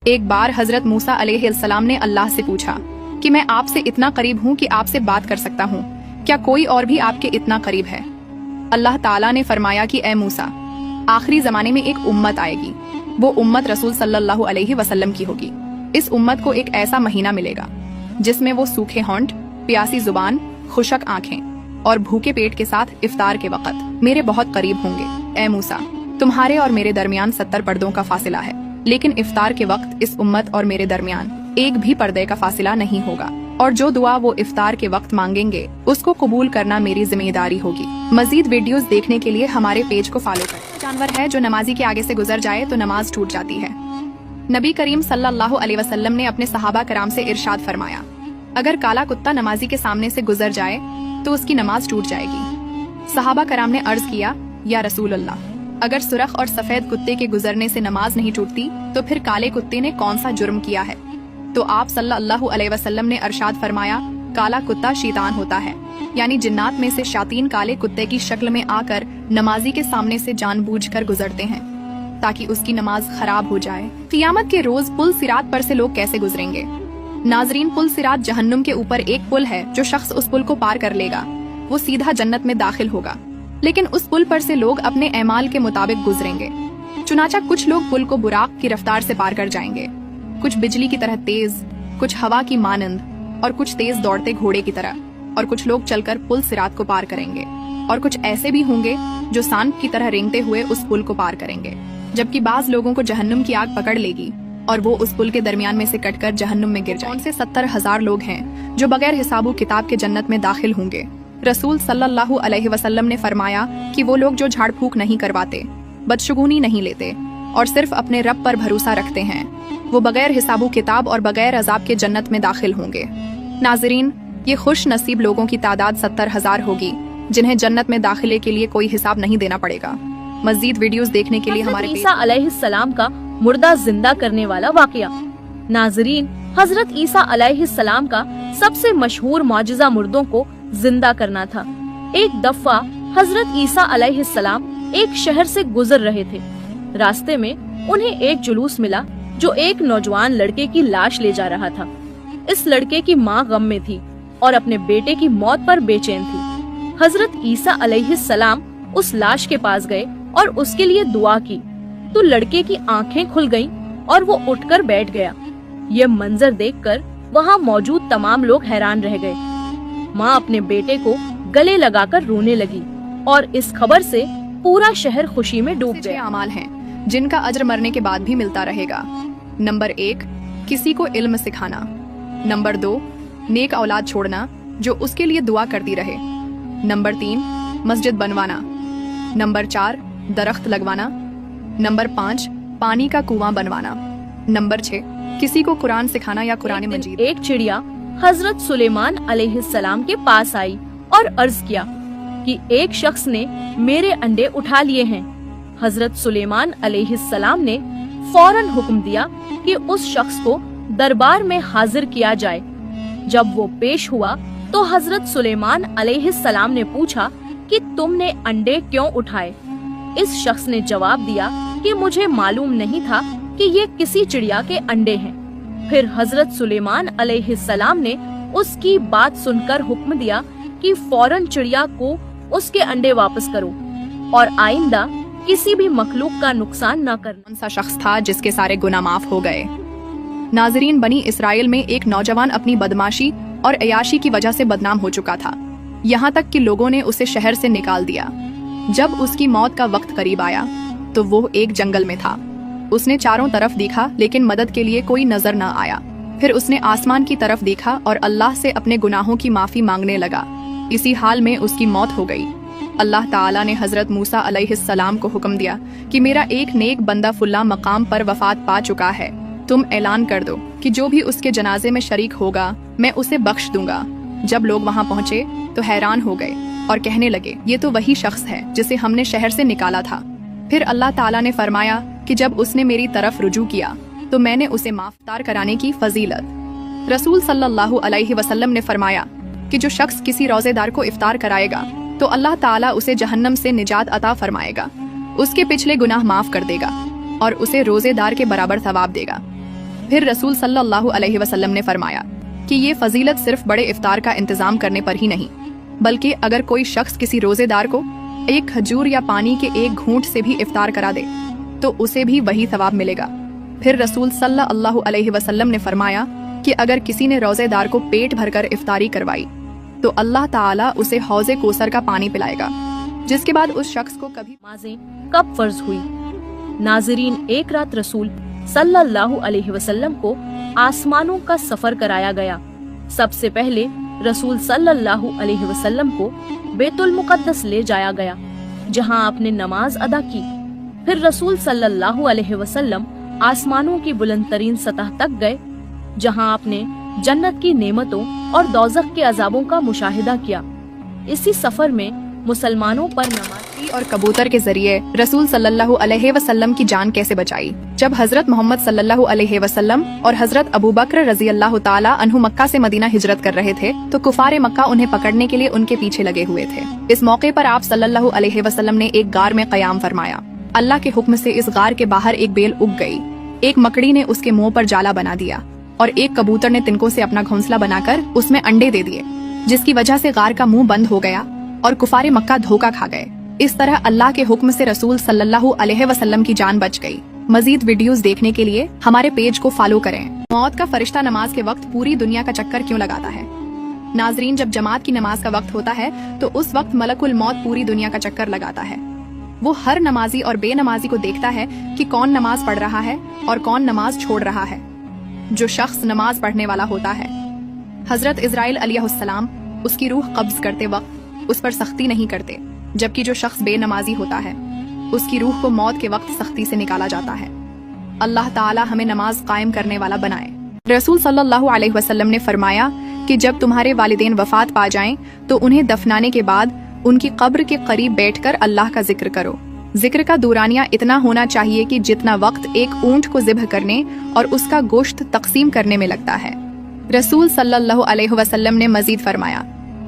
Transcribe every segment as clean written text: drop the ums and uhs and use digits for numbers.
ایک بار حضرت موسیٰ علیہ السلام نے اللہ سے پوچھا کہ میں آپ سے اتنا قریب ہوں کہ آپ سے بات کر سکتا ہوں، کیا کوئی اور بھی آپ کے اتنا قریب ہے؟ اللہ تعالیٰ نے فرمایا کہ اے موسیٰ، آخری زمانے میں ایک امت آئے گی، وہ امت رسول صلی اللہ علیہ وسلم کی ہوگی۔ اس امت کو ایک ایسا مہینہ ملے گا جس میں وہ سوکھے ہونٹ، پیاسی زبان، خشک آنکھیں اور بھوکے پیٹ کے ساتھ افطار کے وقت میرے بہت قریب ہوں گے۔ اے موسیٰ، تمہارے اور میرے درمیان 70 پردوں کا فاصلہ ہے، لیکن افطار کے وقت اس امت اور میرے درمیان ایک بھی پردے کا فاصلہ نہیں ہوگا، اور جو دعا وہ افطار کے وقت مانگیں گے اس کو قبول کرنا میری ذمہ داری ہوگی۔ مزید ویڈیوز دیکھنے کے لیے ہمارے پیج کو فالو کریں۔ جانور ہے جو نمازی کے آگے سے گزر جائے تو نماز ٹوٹ جاتی ہے۔ نبی کریم صلی اللہ علیہ وسلم نے اپنے صحابہ کرام سے ارشاد فرمایا، اگر کالا کتا نمازی کے سامنے سے گزر جائے تو اس کی نماز ٹوٹ جائے گی۔ صحابہ کرام نے عرض کیا، یا رسول اللہ، اگر سرخ اور سفید کتے کے گزرنے سے نماز نہیں ٹوٹتی تو پھر کالے کتے نے کون سا جرم کیا ہے؟ تو آپ صلی اللہ علیہ وسلم نے ارشاد فرمایا، کالا کتا شیطان ہوتا ہے، یعنی جنات میں سے شیاطین کالے کتے کی شکل میں آ کر نمازی کے سامنے سے جان بوجھ کر گزرتے ہیں تاکہ اس کی نماز خراب ہو جائے۔ قیامت کے روز پل صراط پر سے لوگ کیسے گزریں گے؟ ناظرین، پل صراط جہنم کے اوپر ایک پل ہے، جو شخص اس پل کو پار کر لے گا وہ سیدھا جنت میں داخل ہوگا، لیکن اس پل پر سے لوگ اپنے اعمال کے مطابق گزریں گے۔ چنانچہ کچھ لوگ پل کو براق کی رفتار سے پار کر جائیں گے، کچھ بجلی کی طرح تیز، کچھ ہوا کی مانند، اور کچھ تیز دوڑتے گھوڑے کی طرح، اور کچھ لوگ چل کر پل صراط کو پار کریں گے، اور کچھ ایسے بھی ہوں گے جو سانپ کی طرح رینگتے ہوئے اس پل کو پار کریں گے، جبکہ بعض لوگوں کو جہنم کی آگ پکڑ لے گی اور وہ اس پل کے درمیان میں سے کٹ کر جہنم میں گر جائیں گے۔ 70,000 لوگ ہیں جو بغیر حساب و کتاب کے جنت میں داخل ہوں گے۔ رسول صلی اللہ علیہ وسلم نے فرمایا کہ وہ لوگ جو جھاڑ پھونک نہیں کرواتے، بدشگونی نہیں لیتے اور صرف اپنے رب پر بھروسہ رکھتے ہیں، وہ بغیر حساب و کتاب اور بغیر عذاب کے جنت میں داخل ہوں گے۔ ناظرین، یہ خوش نصیب لوگوں کی تعداد 70,000 ہوگی جنہیں جنت میں داخلے کے لیے کوئی حساب نہیں دینا پڑے گا۔ مزید ویڈیوز دیکھنے کے لیے ہمارے عیسیٰ علیہ السلام کا مردہ زندہ کرنے والا واقعہ۔ ناظرین، حضرت عیسیٰ علیہ السلام کا سب سے مشہور معجزہ مردوں کو زندہ کرنا تھا۔ ایک دفعہ حضرت عیسیٰ علیہ السلام ایک شہر سے گزر رہے تھے۔ راستے میں انہیں ایک جلوس ملا جو ایک نوجوان لڑکے کی لاش لے جا رہا تھا۔ اس لڑکے کی ماں غم میں تھی اور اپنے بیٹے کی موت پر بے چین تھی۔ حضرت عیسیٰ علیہ السلام اس لاش کے پاس گئے اور اس کے لیے دعا کی تو لڑکے کی آنکھیں کھل گئیں اور وہ اٹھ کر بیٹھ گیا۔ یہ منظر دیکھ کر وہاں موجود تمام لوگ حیران رہ گئے۔ ماں اپنے بیٹے کو گلے لگا کر رونے لگی اور اس خبر سے پورا شہر خوشی میں ڈوب گیا۔ اعمال ہیں جن کا اجر مرنے کے بعد بھی ملتا رہے گا۔ نمبر 1، کسی کو علم سکھانا۔ نمبر 2، نیک اولاد چھوڑنا جو اس کے لیے دعا کرتی رہے۔ نمبر 3، مسجد بنوانا۔ نمبر 4، درخت لگوانا۔ نمبر 5، پانی کا کنواں بنوانا۔ نمبر 6، کسی کو قرآن سکھانا یا قرآن مجید۔ ایک چڑیا حضرت سلیمان علیہ السلام کے پاس آئی اور عرض کیا کہ ایک شخص نے میرے انڈے اٹھا لیے ہیں۔ حضرت سلیمان علیہ السلام نے فوراً حکم دیا کہ اس شخص کو دربار میں حاضر کیا جائے۔ جب وہ پیش ہوا تو حضرت سلیمان علیہ السلام نے پوچھا کہ تم نے انڈے کیوں اٹھائے؟ اس شخص نے جواب دیا کہ مجھے معلوم نہیں تھا کہ یہ کسی چڑیا کے انڈے ہیں۔ پھر حضرت سلیمان علیہ السلام نے اس کی بات سن کر حکم دیا کہ فوراً چڑیا کو اس کے انڈے واپس کرو اور آئندہ کسی بھی مخلوق کا نقصان نہ کرنا۔ کون سا شخص تھا جس کے سارے گناہ معاف ہو گئے؟ ناظرین، بنی اسرائیل میں ایک نوجوان اپنی بدماشی اور عیاشی کی وجہ سے بدنام ہو چکا تھا، یہاں تک کہ لوگوں نے اسے شہر سے نکال دیا۔ جب اس کی موت کا وقت قریب آیا تو وہ ایک جنگل میں تھا۔ اس نے چاروں طرف دیکھا لیکن مدد کے لیے کوئی نظر نہ آیا۔ پھر اس نے آسمان کی طرف دیکھا اور اللہ سے اپنے گناہوں کی معافی مانگنے لگا۔ اسی حال میں اس کی موت ہو گئی۔ اللہ تعالیٰ نے حضرت موسیٰ علیہ السلام کو حکم دیا کہ میرا ایک نیک بندہ فلاں مقام پر وفات پا چکا ہے، تم اعلان کر دو کہ جو بھی اس کے جنازے میں شریک ہوگا میں اسے بخش دوں گا۔ جب لوگ وہاں پہنچے تو حیران ہو گئے اور کہنے لگے، یہ تو وہی شخص ہے جسے ہم نے شہر سے نکالا تھا۔ پھر اللہ تعالیٰ نے فرمایا کہ جب اس نے میری طرف رجوع کیا تو میں نے اسے معاف کرانے کی فضیلت۔ رسول صلی اللہ علیہ وسلم نے فرمایا کہ جو شخص کسی روزے دار کو افطار کرائے گا تو اللہ تعالیٰ اسے جہنم سے نجات عطا فرمائے گا، اس کے پچھلے گناہ معاف کر دے گا اور اسے روزے دار کے برابر ثواب دے گا۔ پھر رسول صلی اللہ علیہ وسلم نے فرمایا کہ یہ فضیلت صرف بڑے افطار کا انتظام کرنے پر ہی نہیں، بلکہ اگر کوئی شخص کسی روزے دار کو ایک کھجور یا پانی کے ایک گھونٹ سے بھی افطار کرا دے تو اسے بھی وہی ثواب ملے گا۔ پھر رسول صلی اللہ علیہ وسلم نے فرمایا کہ اگر کسی نے روزے دار کو پیٹ بھر کر افطاری کروائی تو اللہ تعالیٰ اسے حوض کوثر کا پانی پلائے گا، جس کے بعد اس شخص کو کبھی نمازیں کب فرض ہوئی؟ ناظرین، ایک رات رسول صلی اللہ علیہ وسلم کو آسمانوں کا سفر کرایا گیا۔ سب سے پہلے رسول صلی اللہ علیہ وسلم کو بیت المقدس لے جایا گیا، جہاں آپ نے نماز ادا کی۔ پھر رسول صلی اللہ علیہ وسلم آسمانوں کی بلند ترین سطح تک گئے، جہاں آپ نے جنت کی نعمتوں اور دوزخ کے عذابوں کا مشاہدہ کیا۔ اسی سفر میں مسلمانوں پر نماز اور کبوتر کے ذریعے رسول صلی اللہ علیہ وسلم کی جان کیسے بچائی۔ جب حضرت محمد صلی اللہ علیہ وسلم اور حضرت ابو بکر رضی اللہ تعالیٰ عنہ مکہ سے مدینہ ہجرت کر رہے تھے تو کفار مکہ انہیں پکڑنے کے لیے ان کے پیچھے لگے ہوئے تھے۔ اس موقع پر آپ صلی اللہ علیہ وسلم نے ایک غار میں قیام فرمایا۔ اللہ کے حکم سے اس غار کے باہر ایک بیل اگ گئی، ایک مکڑی نے اس کے منہ پر جالا بنا دیا اور ایک کبوتر نے تنکوں سے اپنا گھونسلہ بنا کر اس میں انڈے دے دیے، جس کی وجہ سے غار کا منہ بند ہو گیا اور کفار مکہ دھوکہ کھا گئے۔ اس طرح اللہ کے حکم سے رسول صلی اللہ علیہ وسلم کی جان بچ گئی۔ مزید ویڈیوز دیکھنے کے لیے ہمارے پیج کو فالو کریں۔ موت کا فرشتہ نماز کے وقت پوری دنیا کا چکر کیوں لگاتا ہے؟ ناظرین، جب جماعت کی نماز کا وقت ہوتا ہے تو اس وقت ملک الموت پوری دنیا کا چکر لگاتا ہے۔ وہ ہر نمازی اور بے نمازی کو دیکھتا ہے کہ کون نماز پڑھ رہا ہے اور کون نماز چھوڑ رہا ہے۔ جو شخص نماز پڑھنے والا ہوتا ہے، حضرت اسرائیل علیہ السلام اس کی روح قبض کرتے وقت اس پر سختی نہیں کرتے، جبکہ جو شخص بے نمازی ہوتا ہے اس کی روح کو موت کے وقت سختی سے نکالا جاتا ہے۔ اللہ تعالی ہمیں نماز قائم کرنے والا بنائے۔ رسول صلی اللہ علیہ وسلم نے فرمایا کہ جب تمہارے والدین وفات پا جائیں تو انہیں دفنانے کے بعد ان کی قبر کے قریب بیٹھ کر اللہ کا ذکر کرو۔ ذکر کا دورانیہ اتنا ہونا چاہیے کہ جتنا وقت ایک اونٹ کو ذبح کرنے اور اس کا گوشت تقسیم کرنے میں لگتا ہے۔ رسول صلی اللہ علیہ وسلم نے مزید فرمایا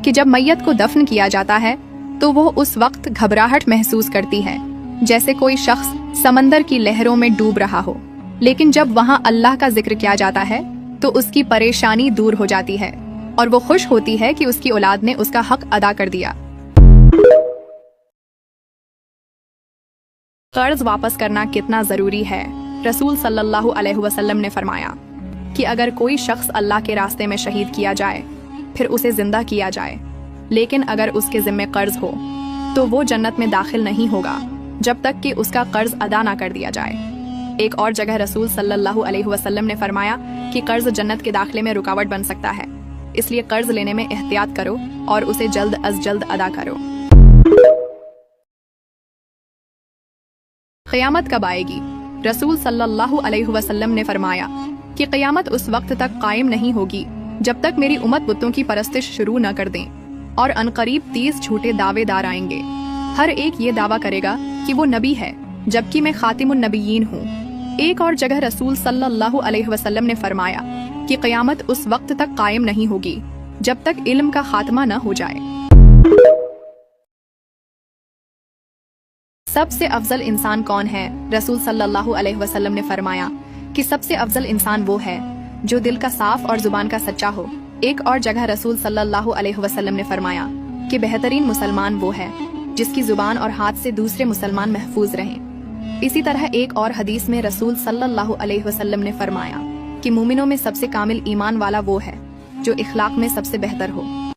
کہ جب میت کو دفن کیا جاتا ہے تو وہ اس وقت گھبراہٹ محسوس کرتی ہے، جیسے کوئی شخص سمندر کی لہروں میں ڈوب رہا ہو، لیکن جب وہاں اللہ کا ذکر کیا جاتا ہے تو اس کی پریشانی دور ہو جاتی ہے اور وہ خوش ہوتی ہے کہ اس کی اولاد نے اس کا حق ادا کر دیا۔ قرض واپس کرنا کتنا ضروری ہے؟ رسول صلی اللہ علیہ وسلم نے فرمایا کہ اگر کوئی شخص اللہ کے راستے میں شہید کیا جائے پھر اسے زندہ کیا جائے، لیکن اگر اس کے ذمے قرض ہو تو وہ جنت میں داخل نہیں ہوگا جب تک کہ اس کا قرض ادا نہ کر دیا جائے۔ ایک اور جگہ رسول صلی اللہ علیہ وسلم نے فرمایا کہ قرض جنت کے داخلے میں رکاوٹ بن سکتا ہے، اس لیے قرض لینے میں احتیاط کرو اور اسے جلد از جلد ادا کرو۔ قیامت کب آئے گی؟ رسول صلی اللہ علیہ وسلم نے فرمایا کہ قیامت اس وقت تک قائم نہیں ہوگی جب تک میری امت بتوں کی پرستش شروع نہ کر دیں، اور عنقریب 30 جھوٹے دعوے دار آئیں گے۔ ہر ایک یہ دعویٰ کرے گا کہ وہ نبی ہے جبکہ میں خاتم النبیین ہوں۔ ایک اور جگہ رسول صلی اللہ علیہ وسلم نے فرمایا کہ قیامت اس وقت تک قائم نہیں ہوگی جب تک علم کا خاتمہ نہ ہو جائے۔ سب سے افضل انسان کون ہے؟ رسول صلی اللہ علیہ وسلم نے فرمایا کہ سب سے افضل انسان وہ ہے جو دل کا صاف اور زبان کا سچا ہو۔ ایک اور جگہ رسول صلی اللہ علیہ وسلم نے فرمایا کہ بہترین مسلمان وہ ہے جس کی زبان اور ہاتھ سے دوسرے مسلمان محفوظ رہیں۔ اسی طرح ایک اور حدیث میں رسول صلی اللہ علیہ وسلم نے فرمایا کہ مومنوں میں سب سے کامل ایمان والا وہ ہے جو اخلاق میں سب سے بہتر ہو۔